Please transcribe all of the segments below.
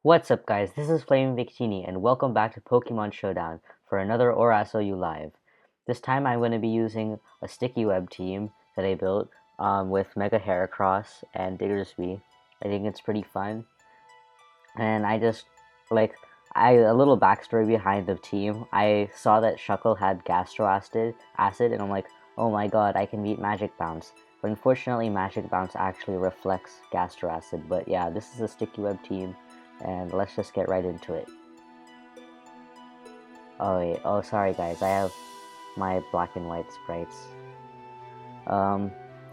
What's up guys, this is FlamingVictini and welcome back to Pokémon Showdown for another ORAS OU live. This time I'm going to be using a sticky web team that I built with Mega Heracross and Diggersby. I think it's pretty fun. And a little backstory behind the team. I saw that Shuckle had Gastro Acid and I'm like, oh my god, I can beat Magic Bounce. But unfortunately Magic Bounce actually reflects Gastro Acid. But yeah, this is a sticky web team. And let's just get right into it. Oh wait, oh sorry guys, I have my black and white sprites.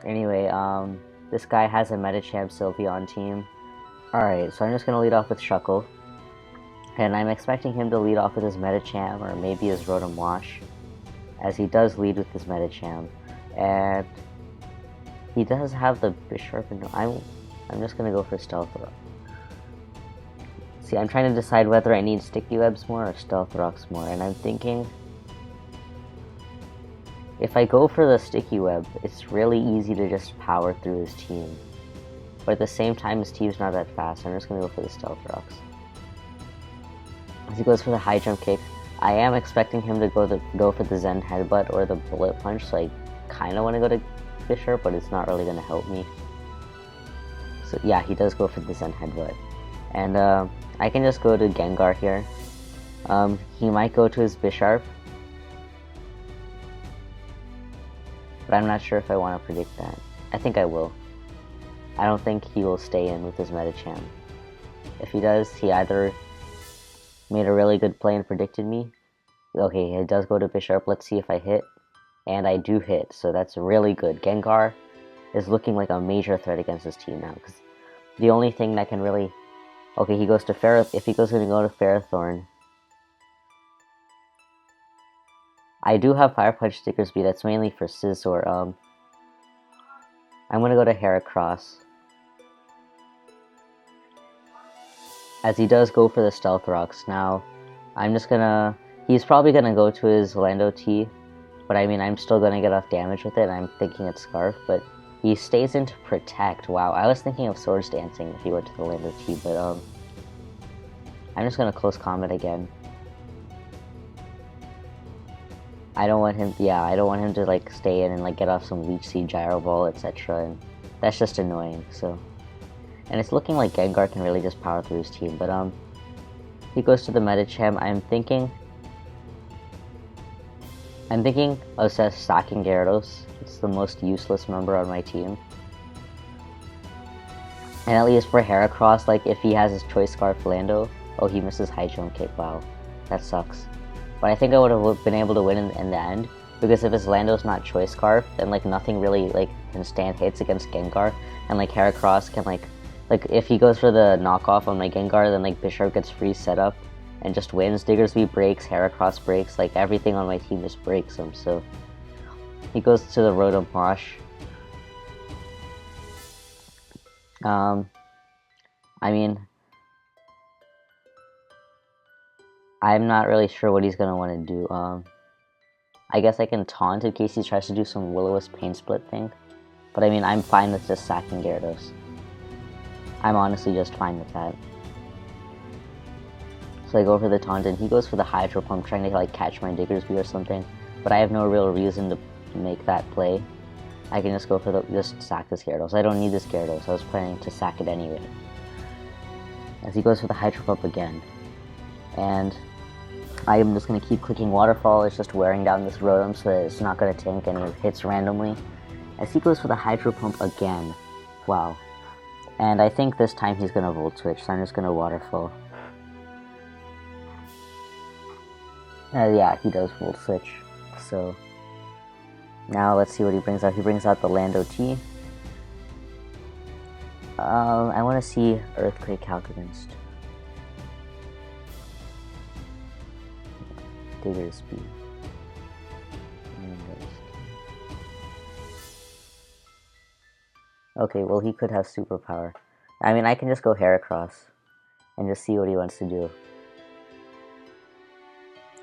Anyway, this guy has a Medicham Sylveon team. Alright, so I'm just gonna lead off with Shuckle. And I'm expecting him to lead off with his Medicham, or maybe his Rotom Wash, as he does lead with his Medicham. And he does have the Bisharp, and I'm just gonna go for Stealth Rock. See, I'm trying to decide whether I need Sticky Webs more or Stealth Rocks more, and I'm thinking if I go for the Sticky Web, it's really easy to just power through his team. But at the same time, his team's not that fast, so I'm just gonna go for the Stealth Rocks. As he goes for the High Jump Kick, I am expecting him to go for the Zen Headbutt or the Bullet Punch, so I kinda wanna go to Bisharp, but it's not really gonna help me. So yeah, he does go for the Zen Headbutt. And I can just go to Gengar here. He might go to his Bisharp, but I'm not sure if I want to predict that. I think I will. I don't think he will stay in with his Medicham. If he does, he either made a really good play and predicted me. Okay, he does go to Bisharp. Let's see if I hit. And I do hit, so that's really good. Gengar is looking like a major threat against his team now, because the only thing that can really... Okay, he goes to if he goes to go to Ferrothorn. I do have Fire Punch Diggersby, that's mainly for Scizor. I'm gonna go to Heracross. As he does go for the Stealth Rocks. Now, he's probably gonna go to his Lando T, but I mean, I'm still gonna get off damage with it, and I'm thinking it's Scarf, but he stays into Protect. Wow, I was thinking of Swords Dancing if he went to the Lando T, but I'm just gonna Close Combat again. I don't want him to like stay in and like get off some Leech Seed, Gyro Ball, etc. And that's just annoying. So, and it's looking like Gengar can really just power through his team. But he goes to the Medicham. I'm thinking of stacking Gyarados. It's the most useless member on my team. And at least for Heracross, like if he has his Choice Scarf Lando, oh, he misses High Jump Kick. Wow, that sucks. But I think I would have been able to win in the end, because if his Lando's not Choice Scarf, then like nothing really like can stand hits against Gengar, and like Heracross can like if he goes for the knockoff on my Gengar, then like Bisharp gets free setup and just wins. Diggersby breaks, Heracross breaks, like everything on my team just breaks him. So he goes to the Rotom Wash. I mean, I'm not really sure what he's gonna want to do. I guess I can taunt in case he tries to do some Will-O-Wisp Pain Split thing. But I mean, I'm fine with just sacking Gyarados. I'm honestly just fine with that. So I go for the taunt and he goes for the Hydro Pump, trying to like catch my Diggersby or something. But I have no real reason to make that play. I can just go for just sack this Gyarados. I don't need this Gyarados. I was planning to sack it anyway. As he goes for the Hydro Pump again. And I am just going to keep clicking Waterfall. It's just wearing down this Rotom so that it's not going to tank any hits randomly. As he goes for the Hydro Pump again. Wow. And I think this time he's going to Volt Switch, so I'm just going to Waterfall. Yeah, he does Volt Switch. So, now let's see what he brings out. He brings out the Lando T. I want to see Earthquake Calculanced. Diggersby. Okay, well he could have superpower. I mean, I can just go Heracross and just see what he wants to do.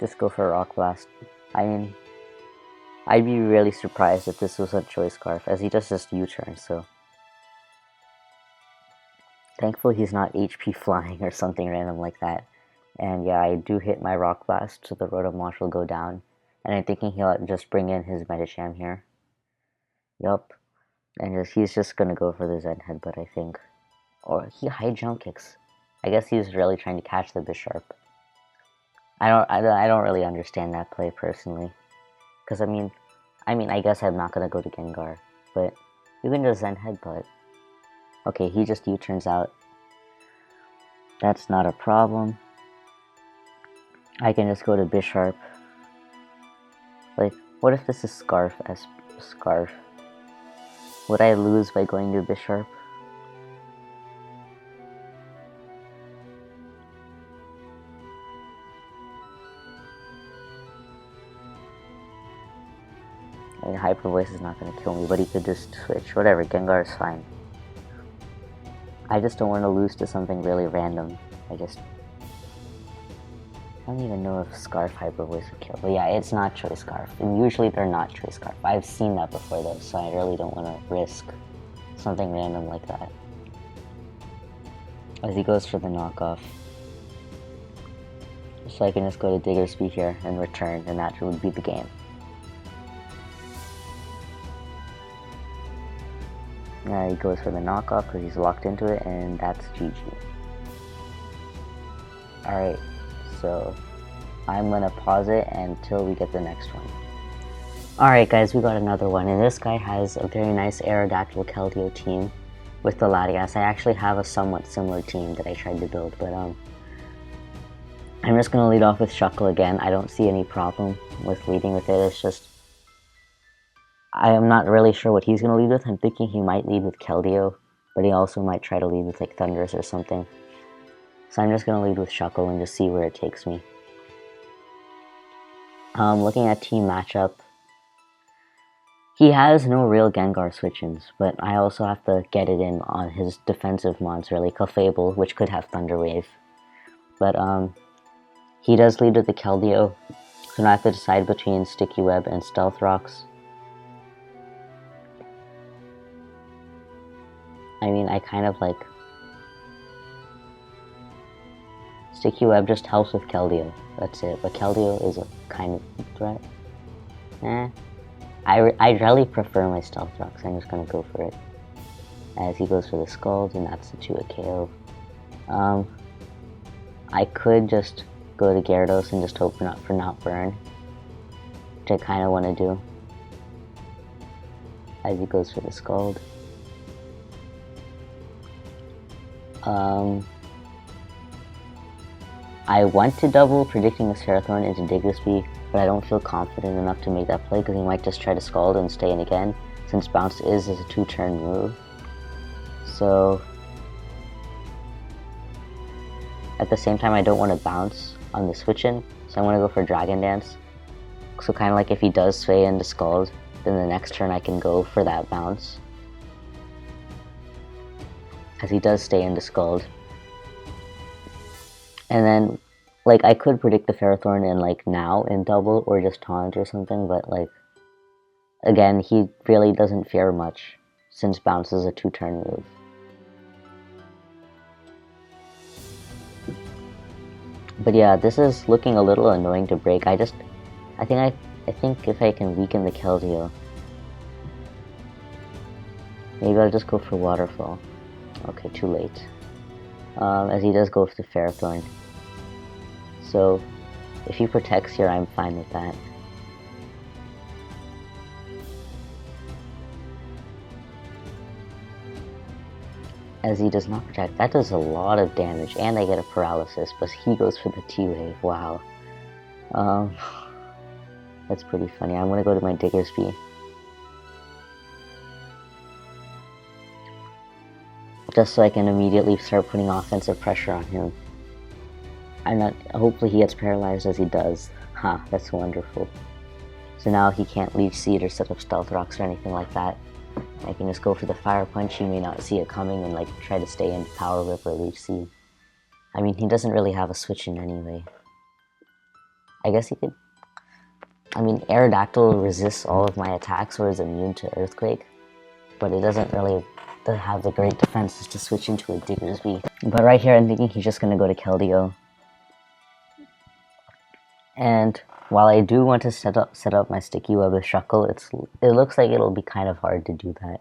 Just go for a Rock Blast. I mean, I'd be really surprised if this was a Choice Scarf, as he does just U-turn, so. Thankfully he's not HP flying or something random like that. And yeah, I do hit my Rock Blast, so the Rotom will go down. And I'm thinking he'll just bring in his Medicham here. Yup. And he's just gonna go for the Zen Headbutt, I think. Or he high jump kicks. I guess he's really trying to catch the Bisharp. I don't really understand that play personally. Because I mean, I guess I'm not gonna go to Gengar, but you can just Zen Headbutt. Okay, he just U-turns out. That's not a problem. I can just go to Bisharp. Like, what if this is Scarf as Scarf? Would I lose by going to Bisharp? I mean, Hyper Voice is not going to kill me, but he could just switch. Whatever, Gengar is fine. I just don't want to lose to something really random. I don't even know if Scarf Hyper Voice would kill. But yeah, it's not Choice Scarf. And usually they're not Choice Scarf. I've seen that before though, so I really don't want to risk something random like that. As he goes for the knockoff. So I can just go to Diggersby here and return, and that would be the game. Now he goes for the knockoff because he's locked into it, and that's GG. Alright, so I'm gonna pause it until we get the next one. Alright guys, we got another one, and this guy has a very nice Aerodactyl Keldeo team with the Latias. I actually have a somewhat similar team that I tried to build, but I'm just gonna lead off with Shuckle again. I don't see any problem with leading with it. It's just I am not really sure what he's gonna lead with. I'm thinking he might lead with Keldeo, but he also might try to lead with like Thundurus or something. So I'm just gonna lead with Shuckle and just see where it takes me. Looking at team matchup, he has no real Gengar switch-ins, but I also have to get it in on his defensive mons, really, Clefable, which could have Thunder Wave. But he does lead with the Keldeo, so now I have to decide between Sticky Web and Stealth Rocks. I mean, I kind of like... Sticky Web just helps with Keldeo, that's it, but Keldeo is a kind of threat. I really prefer my Stealth Rocks, I'm just gonna go for it. As he goes for the Scald, and that's the 2 a KO. I could just go to Gyarados and just open up for not burn, which I kind of want to do. As he goes for the Scald. I want to double predicting a Serathorn into Diggersby, but I don't feel confident enough to make that play because he might just try to Scald and stay in again, since Bounce is a 2-turn move. So at the same time, I don't want to bounce on the switch-in, so I want to go for Dragon Dance. So kind of like if he does sway into Scald, then the next turn I can go for that bounce. As he does stay into Scald. And then, like, I could predict the Ferrothorn in, like, now in double, or just taunt or something, but, like, again, he really doesn't fear much, since Bounce is a 2-turn move. But yeah, this is looking a little annoying to break. I think if I can weaken the Keldeo, maybe I'll just go for Waterfall. Okay, too late. As he does go for the Ferrothorn. So, if he protects here, I'm fine with that. As he does not protect, that does a lot of damage, and I get a paralysis, but he goes for the T-Wave, wow. That's pretty funny. I'm gonna go to my Diggersby. Just so I can immediately start putting offensive pressure on him. Hopefully he gets paralyzed as he does. Ha, that's wonderful. So now he can't Leech Seed or set up Stealth Rocks or anything like that. I can just go for the Fire Punch. He may not see it coming and like try to stay in Power Whip or Leech Seed. I mean, he doesn't really have a switch in anyway. I guess he could... I mean, Aerodactyl resists all of my attacks or is immune to Earthquake, but it doesn't really to have the great defense is to switch into a Diggersby. But right here I'm thinking he's just gonna go to Keldeo. And while I do want to set up my sticky web with Shuckle, it looks like it'll be kind of hard to do that.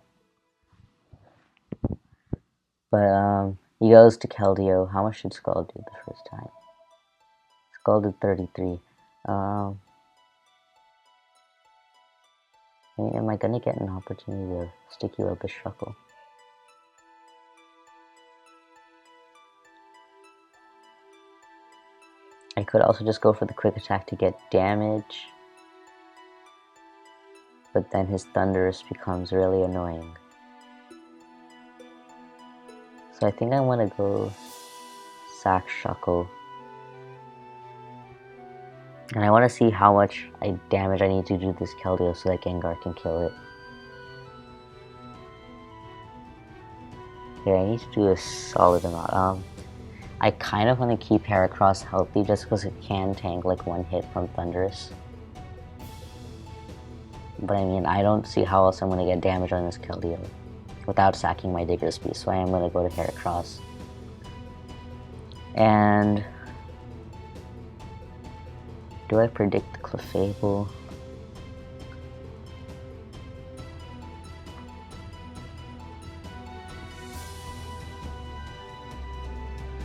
But he goes to Keldeo. How much did Skull do the first time? Skull did 33. I mean, am I gonna get an opportunity to sticky web with Shuckle? I could also just go for the quick attack to get damage, but then his Thunderous becomes really annoying. So I think I want to go sack Shuckle. And I want to see how much damage I need to do this Keldeo so that Gengar can kill it. Okay, I need to do a solid amount. I kind of want to keep Heracross healthy just because it can tank like one hit from Thunderous. But I mean, I don't see how else I'm going to get damage on this Keldeo without sacking my Diggersby, so I am going to go to Heracross. And do I predict Clefable?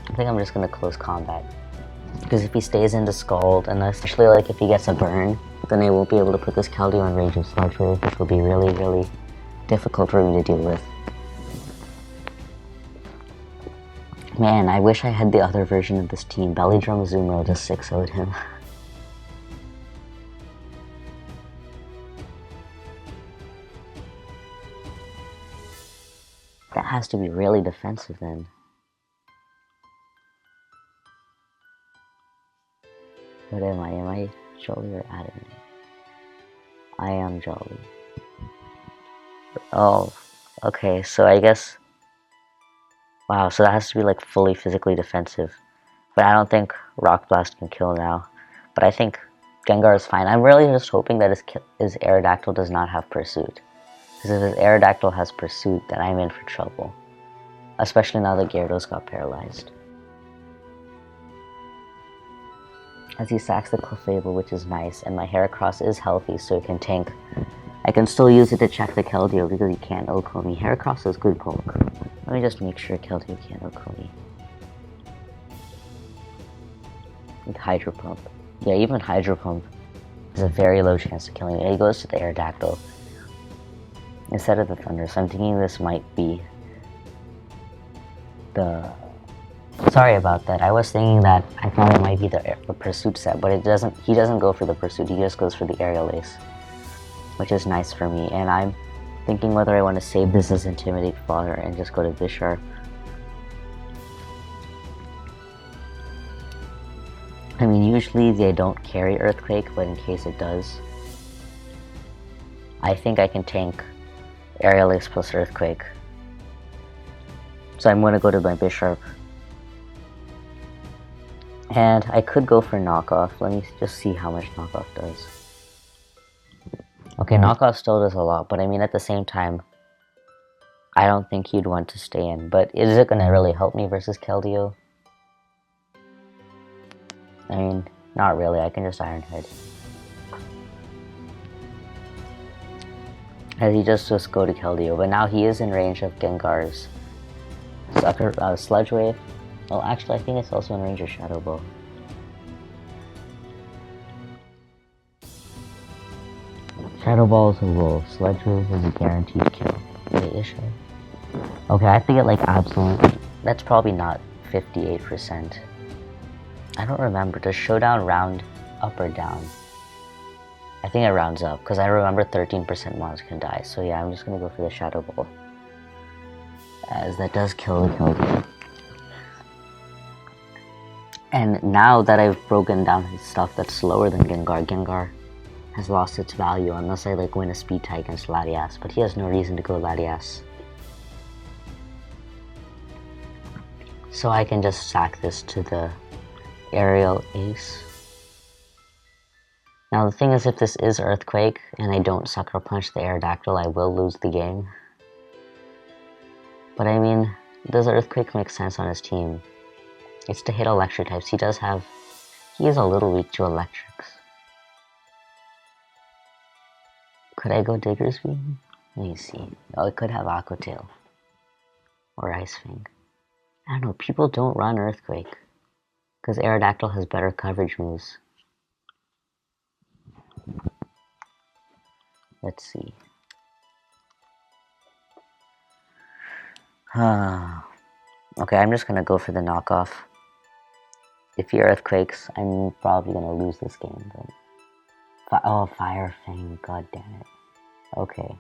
I think I'm just going to close combat. Because if he stays into Scald, and especially like if he gets a burn, then I won't be able to put this Keldeo on Rage of Sludge Wave, which will be really, really difficult for me to deal with. Man, I wish I had the other version of this team. Bellydrum Azumarill just 6-0'd him. That has to be really defensive then. What am I? Am I Jolly or Adamant? I am Jolly. Oh, okay, so I guess... Wow, so that has to be like fully physically defensive. But I don't think Rock Blast can kill now. But I think Gengar is fine. I'm really just hoping that his Aerodactyl does not have Pursuit. Because if his Aerodactyl has Pursuit, then I'm in for trouble. Especially now that Gyarados got paralyzed. As he sacks the Clefable, which is nice, and my Heracross is healthy, so it can tank. I can still use it to check the Keldeo because he can't OHKO me. Heracross is good bulk. Let me just make sure Keldeo can't OHKO me. With Hydro Pump. Yeah, even Hydro Pump has a very low chance of killing me. He goes to the Aerodactyl instead of the Thunder, so I'm thinking this might be the... Sorry about that. I was thinking that I thought it might be the Pursuit set, but it doesn't. He doesn't go for the Pursuit. He just goes for the Aerial Ace, which is nice for me. And I'm thinking whether I want to save this as Intimidate fodder and just go to Bisharp. I mean, usually they don't carry Earthquake, but in case it does, I think I can tank Aerial Ace plus Earthquake. So I'm going to go to my Bisharp. And I could go for Knockoff. Let me just see how much Knockoff does. Okay, Knockoff still does a lot, but I mean at the same time, I don't think he'd want to stay in. But is it going to really help me versus Keldeo? I mean, not really. I can just Iron Head. As he just go to Keldeo, but now he is in range of Gengar's Sludge Wave. Well, actually, I think it's also in range of Shadow Ball. Shadow Ball is a wolf. Sludge Wave is a guaranteed kill. Wait, is sure? Okay, I have to get like absolute. That's probably not 58%. I don't remember. Does Showdown round up or down? I think it rounds up because I remember 13% mons can die. So yeah, I'm just gonna go for the Shadow Ball, as that does kill the Keldeo. And now that I've broken down his stuff that's slower than Gengar, Gengar has lost its value unless I like win a speed tie against Latias, but he has no reason to go Latias. So I can just sack this to the Aerial Ace. Now the thing is, if this is Earthquake and I don't Sucker Punch the Aerodactyl, I will lose the game. But I mean, does Earthquake make sense on his team? It's to hit electric types. He is a little weak to electrics. Could I go Diggersby? Let me see. Oh, it could have Aqua Tail. Or Ice Fang. I don't know, people don't run Earthquake. Because Aerodactyl has better coverage moves. Let's see. Okay, I'm just gonna go for the knockoff. If he Earthquakes, I'm probably gonna lose this game, but... oh, Fire Fang, god damn it. Okay.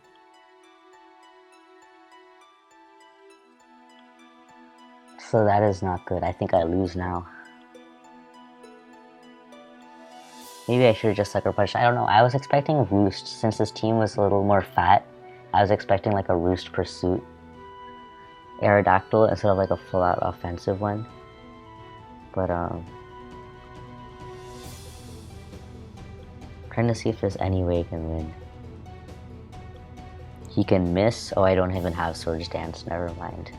So that is not good. I think I lose now. Maybe I should have just Sucker Punched. I don't know. I was expecting Roost. Since this team was a little more fat, I was expecting like a Roost Pursuit Aerodactyl instead of like a full-out offensive one. But, trying to see if there's any way he can win. He can miss. Oh, I don't even have Surge Dance. Never mind.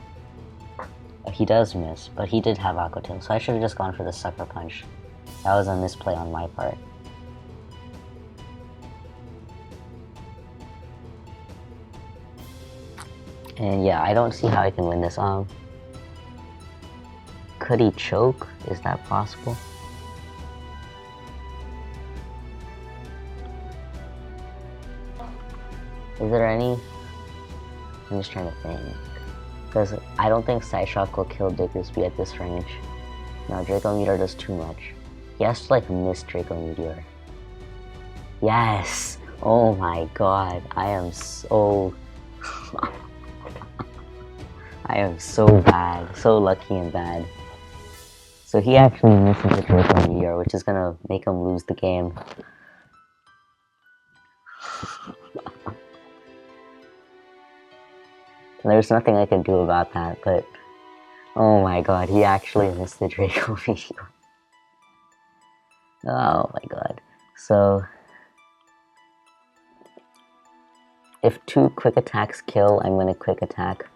He does miss, but he did have Aqua Tail, so I should have just gone for the Sucker Punch. That was a misplay on my part. And yeah, I don't see how I can win this. Could he choke? Is that possible? Is there any? I'm just trying to think. Because I don't think Psyshock will kill Diggersby at this range. No, Draco Meteor does too much. He has to like miss Draco Meteor. Yes! Oh my god, I am so... I am so bad, so lucky and bad. So he actually misses the Draco Meteor, which is gonna make him lose the game. There's nothing I can do about that, but... oh my god, he actually missed the Draco Meteor. Oh my god. So... if 2 quick attacks kill, I'm gonna quick attack.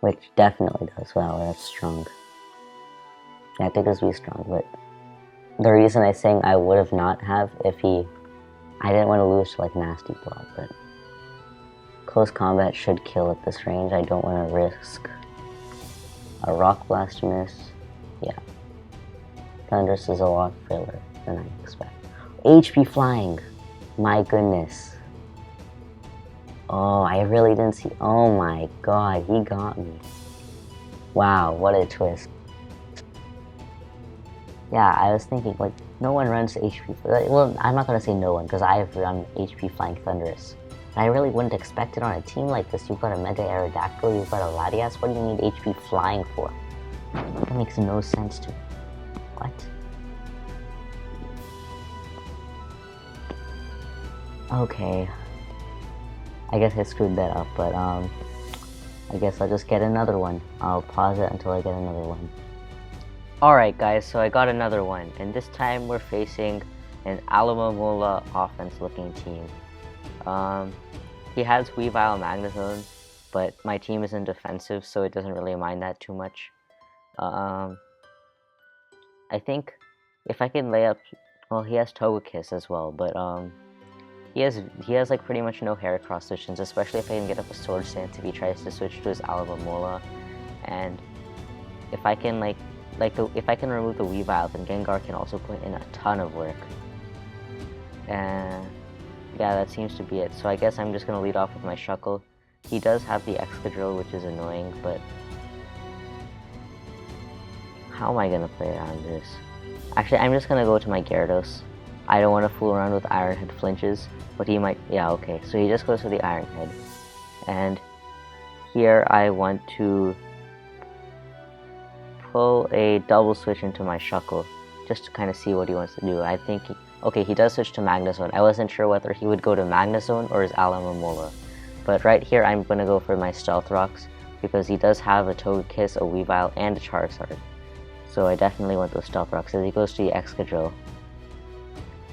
Which definitely does. Wow, that's strong. Yeah, I think this will be strong, but... the reason I'm saying I would have not have if he... I didn't want to lose to like Nasty Plot, but... close combat should kill at this range. I don't want to risk a Rock Blast miss. Yeah. Thundurus is a lot filler than I expect. HP Flying! My goodness. Oh, I really didn't see... oh my god, he got me. Wow, what a twist. Yeah, I was thinking, like, no one runs HP... well, I'm not gonna say no one, because I have run HP Flying Thundurus. I really wouldn't expect it on a team like this. You've got a Mega Aerodactyl, you've got a Latias. What do you need HP Flying for? That makes no sense to me. What? Okay. I guess I screwed that up, but I guess I'll just get another one. I'll pause it until I get another one. Alright guys, so I got another one, and this time we're facing an Alomomola offense looking team. He has Weavile Magnezone, but my team isn't defensive, so it doesn't really mind that too much. I think if I can lay up... well, he has Togekiss as well, but he has like pretty much no Heracross switches, especially if I can get up a Swords Dance if he tries to switch to his Alomomola. And if I can if I can remove the Weavile, then Gengar can also put in a ton of work. And yeah, that seems to be it. So I guess I'm just gonna lead off with my Shuckle. He does have the Excadrill, which is annoying, but how am I gonna play around this? Actually, I'm just gonna go to my Gyarados. I don't want to fool around with Iron Head flinches, but he might... yeah, okay. So he just goes for the Iron Head. And here I want to pull a double switch into my Shuckle, just to kind of see what he wants to do. I think... okay, he does switch to Magnezone. I wasn't sure whether he would go to Magnezone or his Alomomola. But right here, I'm going to go for my Stealth Rocks, because he does have a Togekiss, a Weavile, and a Charizard. So I definitely want those Stealth Rocks, as he goes to the Excadrill.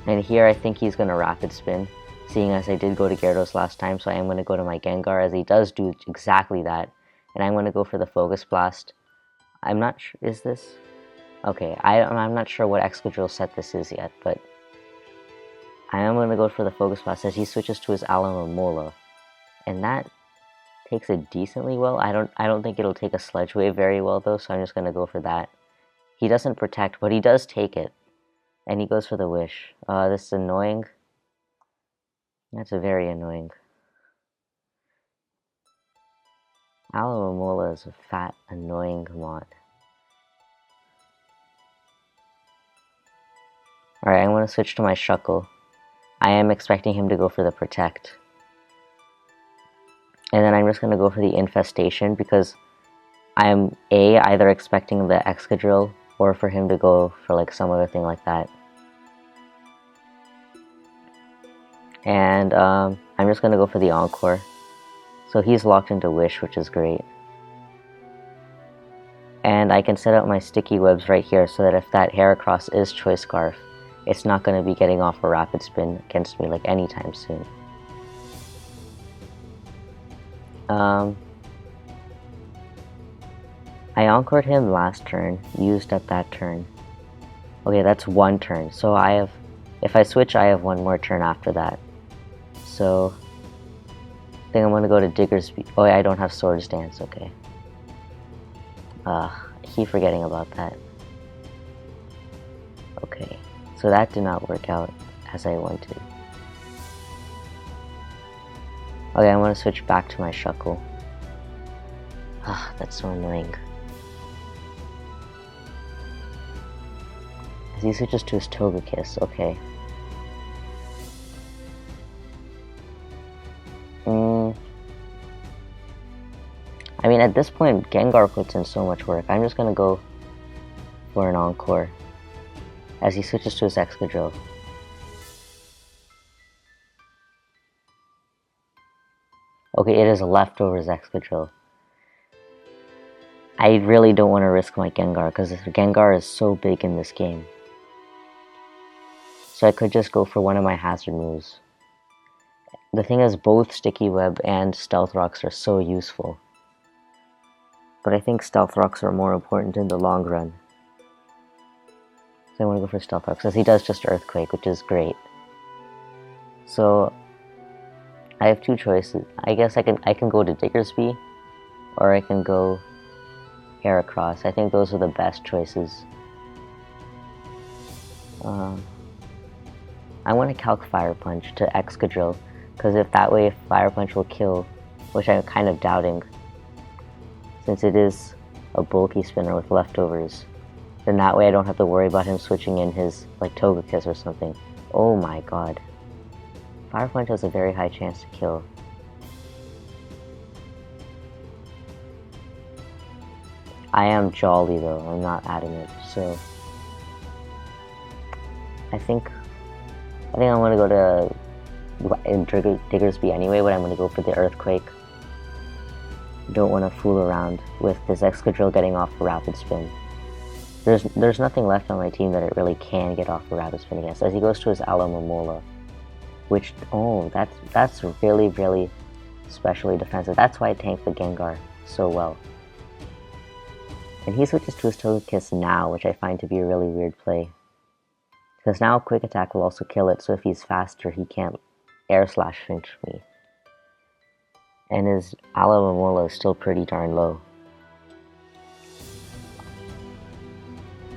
And here I think he's going to Rapid Spin, seeing as I did go to Gyarados last time, so I am going to go to my Gengar, as he does do exactly that. and I'm going to go for the Focus Blast. I'm not sure, is this? Okay, I'm not sure what Excadrill set this is yet, but I am going to go for the Focus Blast as he switches to his Alomomola, and that takes it decently well. I don't think it'll take a Sludge Wave very well though, so I'm just going to go for that. He doesn't protect, but he does take it, and he goes for the Wish. This is annoying. That's very annoying. Alomomola is a fat, annoying mod. Alright, I'm going to switch to my Shuckle. I am expecting him to go for the Protect. And then I'm just going to go for the Infestation because I'm either expecting the Excadrill or for him to go for like some other thing like that. And I'm just going to go for the Encore. So he's locked into Wish, which is great. And I can set up my sticky webs right here so that if that Heracross is Choice Scarf, it's not going to be getting off a Rapid Spin against me like anytime soon. I Encored him last turn, used up that turn. Okay, that's one turn. So if I switch, I have one more turn after that. So I think I'm going to go to Diggersby. Oh yeah, I don't have Swords Dance, okay. I keep forgetting about that. Okay, so that did not work out as I wanted. Okay, I'm going to switch back to my Shuckle. That's so annoying. As he switches to his Togekiss, okay. I mean, at this point, Gengar puts in so much work. I'm just gonna go for an Encore as he switches to his Excadrill. Okay, it is a Leftovers Excadrill. I really don't want to risk my Gengar because Gengar is so big in this game. So I could just go for one of my Hazard moves. The thing is, both Sticky Web and Stealth Rocks are so useful. But I think Stealth Rocks are more important in the long run. So I want to go for Stealth Rocks, as he does just Earthquake, which is great. So I have two choices. I guess I can go to Diggersby, or I can go Heracross. I think those are the best choices. I want to Calc Fire Punch to Excadrill, because if that way Fire Punch will kill, which I'm kind of doubting, since it is a bulky spinner with leftovers, then that way I don't have to worry about him switching in his like Togekiss or something. Oh my god. Fire Punch has a very high chance to kill. I am Jolly though, I'm not Adamant, so I think I'm gonna go to Diggersby anyway, but I'm gonna go for the Earthquake. Don't want to fool around with this Excadrill getting off a Rapid Spin. There's nothing left on my team that it really can get off a Rapid Spin against, as he goes to his Alomomola, which, oh, that's really, really specially defensive. That's why I tanked the Gengar so well. And he switches to his Togekiss now, which I find to be a really weird play. Because now Quick Attack will also kill it, so if he's faster, he can't Air Slash Finch me. And his Alomomola is still pretty darn low.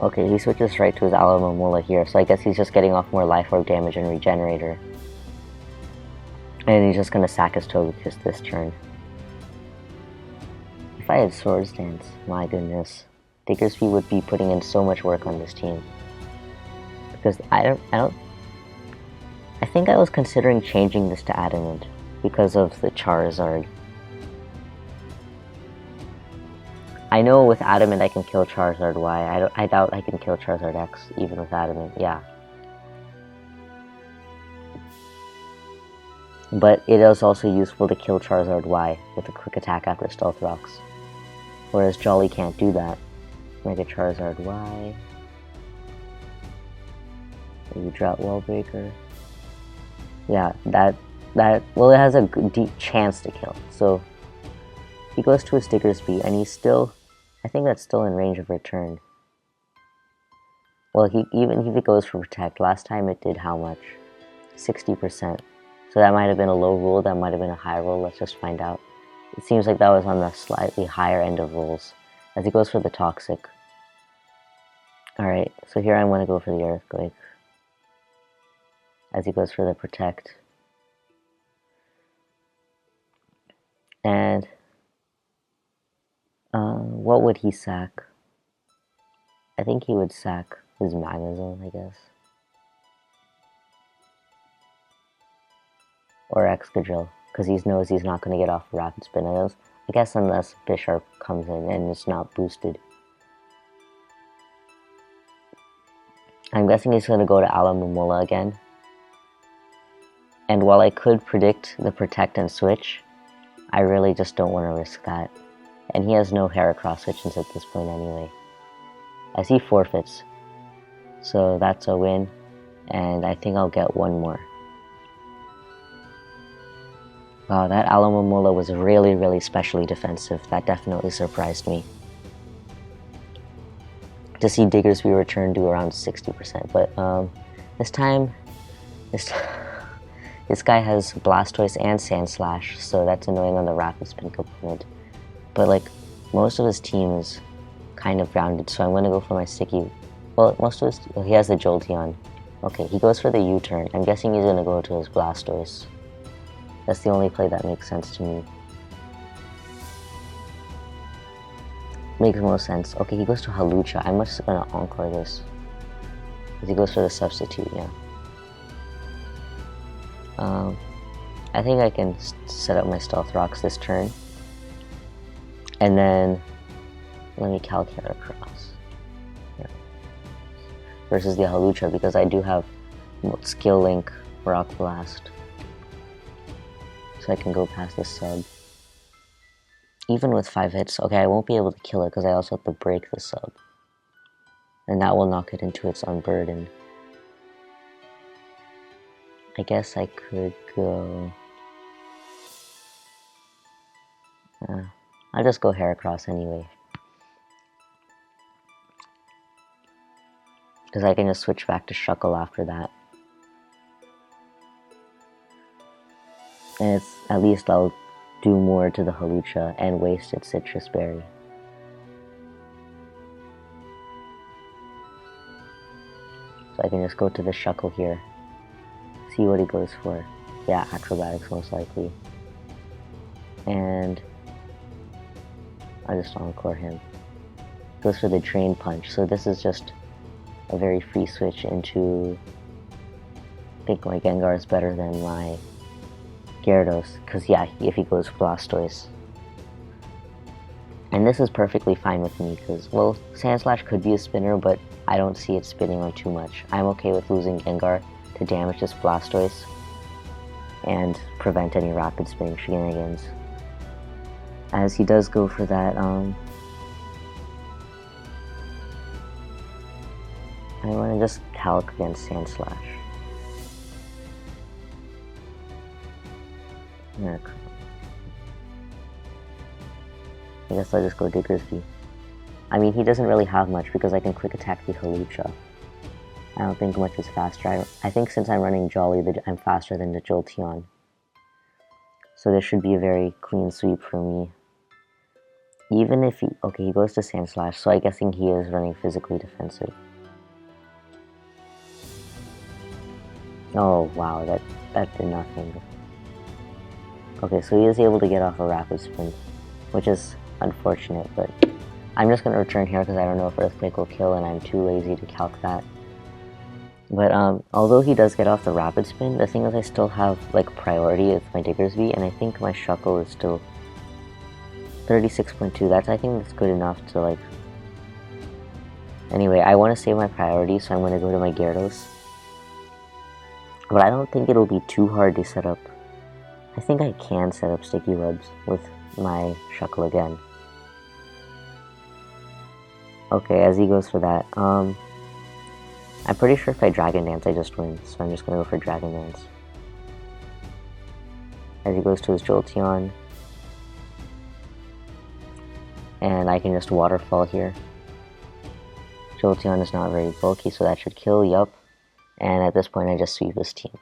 Okay, he switches right to his Alomomola here, so I guess he's just getting off more Life Orb damage and Regenerator. And he's just gonna sack his Togekiss this turn. If I had Swords Dance, my goodness. Diggersby would be putting in so much work on this team. Because I think I was considering changing this to Adamant because of the Charizard. I know with Adamant I can kill Charizard Y. I doubt I can kill Charizard X even with Adamant, yeah. But it is also useful to kill Charizard Y with a Quick Attack after Stealth Rocks. Whereas Jolly can't do that. Mega Charizard Y. Maybe Drought Wall Breaker. Yeah, well, it has a good, deep chance to kill, so He goes to his Diggersby, and he's still... I think that's still in range of return. Well, even if it goes for Protect, last time it did how much? 60%. So that might have been a low roll, that might have been a high roll, let's just find out. It seems like that was on the slightly higher end of rolls, as he goes for the Toxic. Alright, so here I'm going to go for the Earthquake, as he goes for the Protect. And what would he sack? I think he would sack his Magnezone, I guess. Or Excadrill, because he knows he's not going to get off a Rapid Spin. I guess unless Bisharp comes in and it's not boosted. I'm guessing he's going to go to Alomomola again. And while I could predict the Protect and Switch, I really just don't want to risk that. And he has no Heracross switches at this point anyway. As he forfeits. So that's a win. And I think I'll get one more. Wow, that Alomomola was really, really specially defensive. That definitely surprised me. To see Diggersby return to around 60%. But this time, this guy has Blastoise and Sandslash, so that's annoying on the Rapid Spin component. But like, most of his team is kind of grounded, so I'm going to go for my Sticky. Well, he has the Jolteon. Okay, he goes for the U-turn. I'm guessing he's going to go to his Blastoise. That's the only play that makes sense to me. Makes most sense. Okay, he goes to Halucha. I'm just going to Encore this. Because he goes for the Substitute, yeah. I think I can set up my Stealth Rocks this turn. And then, let me calc Heracross. Yeah. Versus the Halucha, because I do have Skill Link Rock Blast. So I can go past this sub. Even with 5 hits, okay, I won't be able to kill it because I also have to break the sub. And that will knock it into its Unburden. I guess I could go... I'll just go Heracross anyway. Because I can just switch back to Shuckle after that. And at least I'll do more to the Halucha and waste its Citrus Berry. So I can just go to the Shuckle here. See what he goes for. Yeah, Acrobatics most likely. And I'll just Encore him. Goes for the Drain Punch. So this is just a very free switch into... I think my Gengar is better than my Gyarados, because yeah, if he goes Blastoise. And this is perfectly fine with me, because, well, Sandslash could be a spinner, but I don't see it spinning on too much. I'm okay with losing Gengar to damage this Blastoise and prevent any rapid spinning shenanigans. As he does go for that, I want to just calc against Sandslash. I guess I'll just go Diggersby. I mean, he doesn't really have much because I can quick attack the Halucha. I don't think much is faster. I think since I'm running Jolly, I'm faster than the Jolteon. So this should be a very clean sweep for me. Even if he... Okay, he goes to Sandslash, so I'm guessing he is running physically defensive. Oh, wow, that did nothing. Okay, so he is able to get off a Rapid Spin, which is unfortunate, but I'm just going to return here because I don't know if Earthquake will kill and I'm too lazy to calc that. But although he does get off the Rapid Spin, the thing is I still have like priority with my Diggersby, and I think my Shuckle is still 36.2. I think that's good enough to like... Anyway, I want to save my priority, so I'm going to go to my Gyarados. But I don't think it'll be too hard to set up. I think I can set up Sticky Webs with my Shuckle again. Okay, as he goes for that, I'm pretty sure if I Dragon Dance I just win, so I'm just gonna go for Dragon Dance. As he goes to his Jolteon. and I can just waterfall here. Jolteon is not very bulky, so that should kill, yup. And at this point I just sweep this team.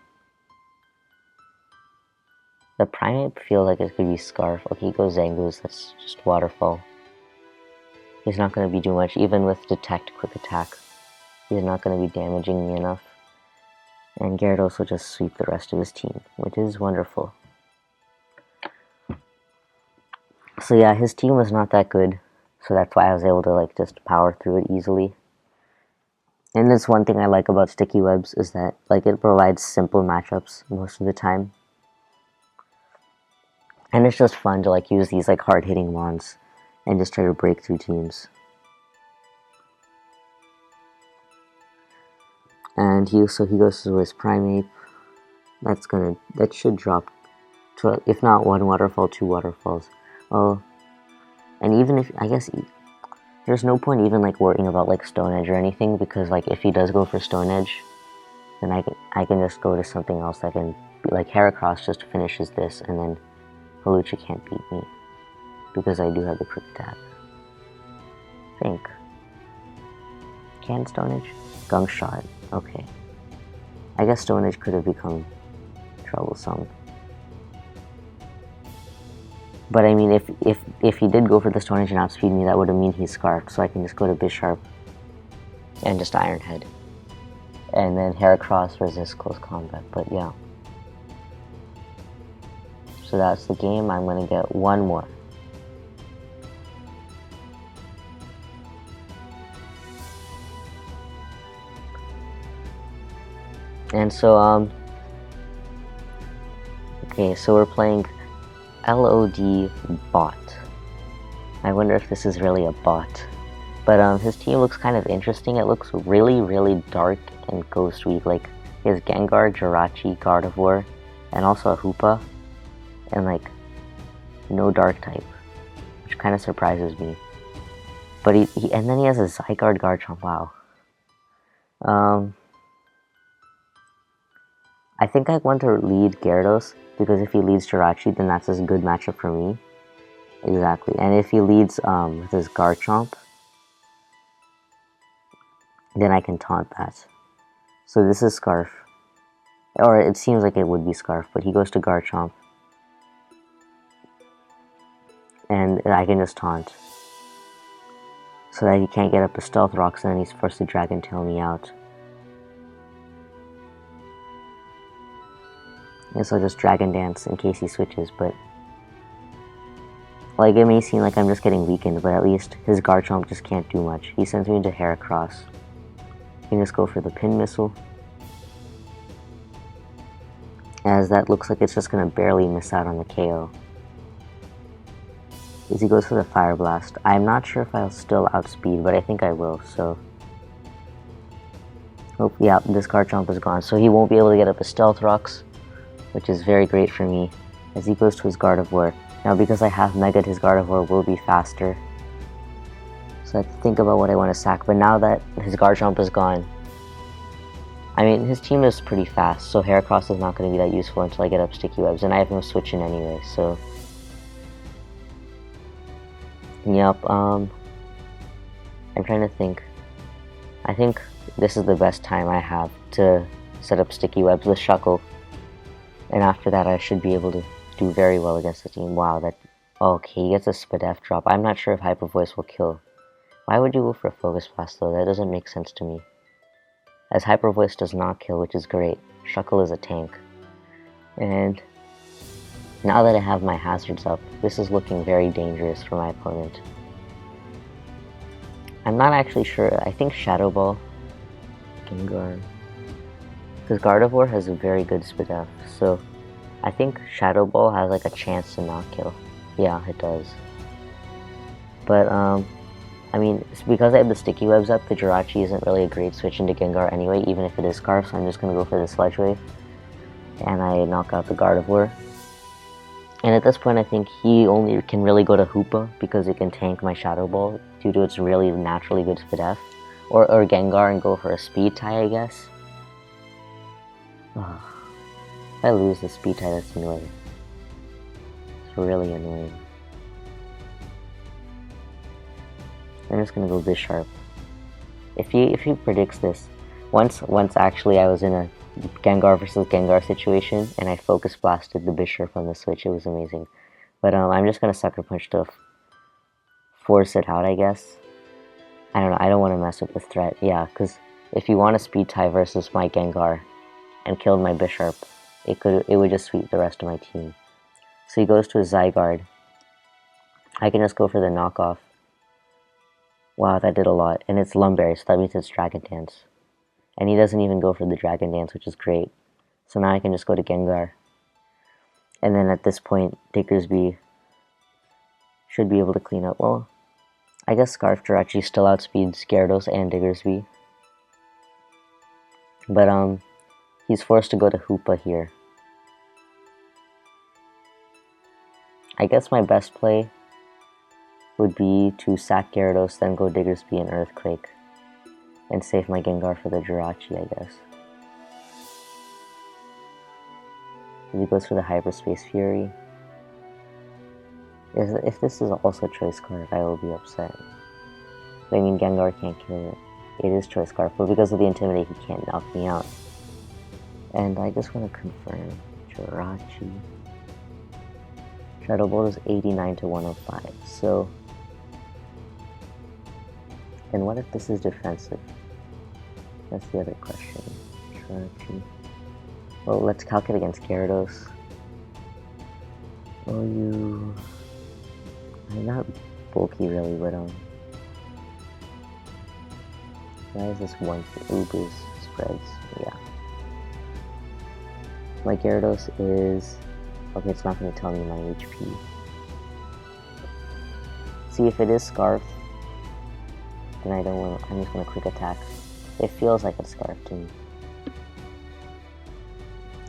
The Primeape feels like it could be Scarf. Okay, he goes Zangoose, that's just waterfall. He's not going to be doing much, even with Detect Quick Attack. He's not going to be damaging me enough. And Gyarados will just sweep the rest of his team, which is wonderful. So yeah, his team was not that good, so that's why I was able to like just power through it easily. And that's one thing I like about Sticky Webs, is that like it provides simple matchups most of the time. And it's just fun to like use these like hard-hitting wands and just try to break through teams. And he goes to his Primeape. That should drop, if not one waterfall, 2 waterfalls. Oh, and even if, I guess, there's no point even like worrying about like Stone Edge or anything, because like if he does go for Stone Edge, then I can just go to something else that can be like Heracross just finishes this, and then Hawlucha can't beat me because I do have the Quick Attack. I think. Can Stone Edge? Gunk Shot. Okay. I guess Stone Edge could have become troublesome. But I mean, if he did go for the Stone Edge and outspeed me, that would have mean he's Scarfed, so I can just go to Bisharp and just Iron Head. And then Heracross resists close combat, but yeah. So that's the game. I'm gonna get one more. And so, okay, so we're playing LOD bot. I wonder if this is really a bot. But his team looks kind of interesting. It looks really, really dark and ghost weak. Like, he has Gengar, Jirachi, Gardevoir, and also a Hoopa. And like, no dark type, which kind of surprises me. But and then he has a Zygarde Garchomp, wow. I think I want to lead Gyarados, because if he leads Jirachi, then that's a good matchup for me. Exactly. And if he leads with his Garchomp, then I can taunt that. So this is Scarf. Or it seems like it would be Scarf, but he goes to Garchomp. And I can just taunt. So that he can't get up to Stealth Rocks, and then he's forced to Dragon Tail me out. And so I'll just Dragon Dance in case he switches, but like, it may seem like I'm just getting weakened, but at least his Garchomp just can't do much. He sends me into Heracross. I can just go for the Pin Missile, as that looks like it's just gonna barely miss out on the KO. As he goes for the Fire Blast. I'm not sure if I'll still outspeed, but I think I will, so. Oh, yeah, this Garchomp is gone, so he won't be able to get up to Stealth Rocks, which is very great for me, as he goes to his Gardevoir. Now, because I have Mega'd, his Gardevoir will be faster. So I have to think about what I want to sack, but now that his Garchomp is gone, I mean, his team is pretty fast, so Heracross is not going to be that useful until I get up Sticky Webs, and I have no switch in anyway, so. Yep, I'm trying to think. I think this is the best time I have to set up Sticky Webs with Shuckle. And after that, I should be able to do very well against the team. Wow, that... Okay, he gets a Spadef drop. I'm not sure if Hyper Voice will kill. Why would you go for a Focus Blast, though? That doesn't make sense to me. As Hyper Voice does not kill, which is great. Shuckle is a tank. And now that I have my hazards up, this is looking very dangerous for my opponent. I'm not actually sure. I think Shadow Ball, Gengar, because Gardevoir has a very good Spadef, so I think Shadow Ball has like a chance to not kill. Yeah, it does. But I mean, it's because I have the Sticky Webs up, the Jirachi isn't really a great switch into Gengar anyway, even if it is Scarf, so I'm just gonna go for the Sludge Wave, and I knock out the Gardevoir. And at this point, I think he only can really go to Hoopa, because it can tank my Shadow Ball due to its really naturally good Spadef. Or Gengar and go for a Speed tie, I guess. Ugh. If I lose the Speed tie, that's annoying. It's really annoying. I'm just gonna go Bisharp. If he predicts this, once actually I was in a Gengar versus Gengar situation, and I Focus Blasted the Bisharp on the Switch. It was amazing. But I'm just gonna Sucker Punch to force it out, I guess. I don't know. I don't want to mess with the threat. Yeah, because if you want a Speed tie versus my Gengar and killed my Bisharp, it would just sweep the rest of my team. So he goes to a Zygarde. I can just go for the knockoff. Wow, that did a lot. And it's Lumberry, so that means it's Dragon Dance. And he doesn't even go for the Dragon Dance, which is great. So now I can just go to Gengar. And then at this point, Diggersby should be able to clean up. Well, I guess Scarf Jirachi still outspeeds Gyarados and Diggersby. But he's forced to go to Hoopa here. I guess my best play would be to sack Gyarados, then go Diggersby and Earthquake. And save my Gengar for the Jirachi, I guess. If he goes for the Hyperspace Fury. If this is also Choice Scarf, I will be upset. I mean, Gengar can't kill it. It is Choice Scarf, but because of the Intimidate, he can't knock me out. And I just want to confirm Jirachi. Shadow Bolt is 89 to 105, so... And what if this is defensive? That's the other question. Jirachi. Well, let's calculate against Gyarados. Oh, you... I'm not bulky really, but why is this one Ubers spreads? Yeah. My Gyarados is... Okay, it's not going to tell me my HP. See, if it is Scarf, then I don't want to... I'm just going to Quick Attack. It feels like a Scarf to me.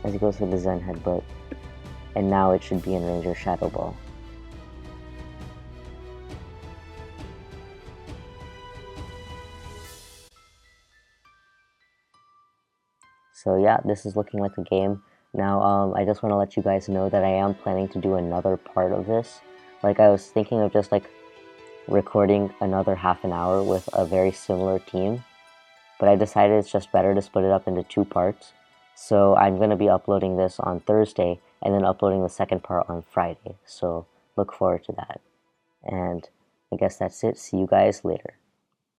As he goes for the Zen Headbutt. And now it should be in range of Shadow Ball. So yeah, this is looking like a game. Now, I just want to let you guys know that I am planning to do another part of this. Like, I was thinking of just, like, recording another half an hour with a very similar team. But I decided it's just better to split it up into 2 parts. So I'm going to be uploading this on Thursday, and then uploading the second part on Friday. So look forward to that. And I guess that's it. See you guys later.